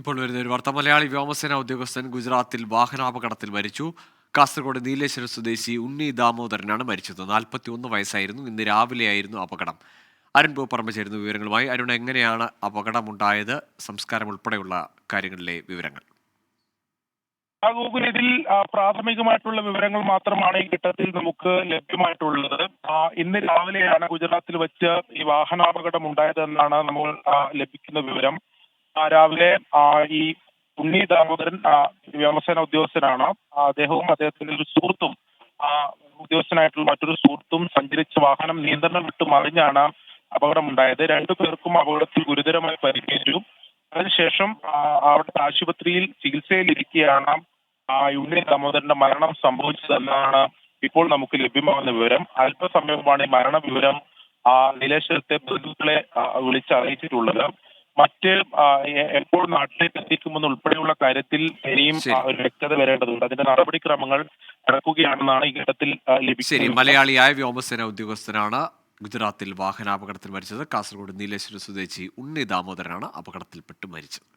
ഇപ്പോൾ വരുന്ന ഒരു വാർത്ത. മലയാളി വ്യോമസേന ഉദ്യോഗസ്ഥൻ ഗുജറാത്തിൽ വാഹനാപകടത്തിൽ മരിച്ചു. കാസർഗോഡ് നീലേശ്വരം സ്വദേശി ഉണ്ണി ദാമോദരനാണ് മരിച്ചത്. 41 വയസ്സായിരുന്നു. ഇന്ന് രാവിലെയായിരുന്നു അപകടം. അരുൺ പൂപ്പറമ്പ് ചേരുന്ന വിവരങ്ങളുമായി. അരുൺ, എങ്ങനെയാണ് അപകടമുണ്ടായത്? സംസ്കാരം ഉൾപ്പെടെയുള്ള കാര്യങ്ങളിലെ വിവരങ്ങൾ. ഗൂഗിൾ ഇതിൽ പ്രാഥമികമായിട്ടുള്ള വിവരങ്ങൾ മാത്രമാണ് ഈ ഘട്ടത്തിൽ നമുക്ക് ലഭ്യമായിട്ടുള്ളത്. ഇന്ന് രാവിലെയാണ് ഗുജറാത്തിൽ വെച്ച് ഈ വാഹനാപകടം ഉണ്ടായതെന്നാണ് നമ്മൾ ലഭിക്കുന്ന വിവരം. രാവിലെ ഈ ഉണ്ണി ദാമോദരൻ വ്യോമസേന ഉദ്യോഗസ്ഥനാണ്. അദ്ദേഹവും അദ്ദേഹത്തിന്റെ ഒരു സുഹൃത്തും ഉദ്യോഗസ്ഥനായിട്ടുള്ള മറ്റൊരു സുഹൃത്തും സഞ്ചരിച്ച വാഹനം നിയന്ത്രണം വിട്ടു മറിഞ്ഞാണ് അപകടമുണ്ടായത്. രണ്ടുപേർക്കും അപകടത്തിൽ ഗുരുതരമായി പരിക്കേറ്റു. അതിനുശേഷം അവിടുത്തെ ആശുപത്രിയിൽ ചികിത്സയിലിരിക്കെയാണ് ഉണ്ണി ദാമോദരന്റെ മരണം സംഭവിച്ചതെന്നാണ് ഇപ്പോൾ നമുക്ക് ലഭ്യമാകുന്ന വിവരം. അല്പസമയമാണ് ഈ മരണ വിവരം നീലേശ്വരത്തെ ബന്ധുക്കളെ വിളിച്ച് അറിയിച്ചിട്ടുള്ളത്. മറ്റ് എപ്പോൾ നാട്ടിലേക്ക് എത്തിക്കുമെന്ന് ഉൾപ്പെടെയുള്ള കാര്യത്തിൽ ഇനിയും ഒരു വ്യക്തത വരേണ്ടതുണ്ട്. അതിന്റെ നടപടിക്രമങ്ങൾ നടക്കുകയാണെന്നാണ് ഈ ഘട്ടത്തിൽ ലഭിക്കുന്നത്. മലയാളിയായ വ്യോമസേന ഉദ്യോഗസ്ഥനാണ് ഗുജറാത്തിൽ വാഹനാപകടത്തിൽ മരിച്ചത്. കാസർഗോഡ് നീലേശ്വരം സ്വദേശി ഉണ്ണി ദാമോദരനാണ് അപകടത്തിൽപ്പെട്ട് മരിച്ചത്.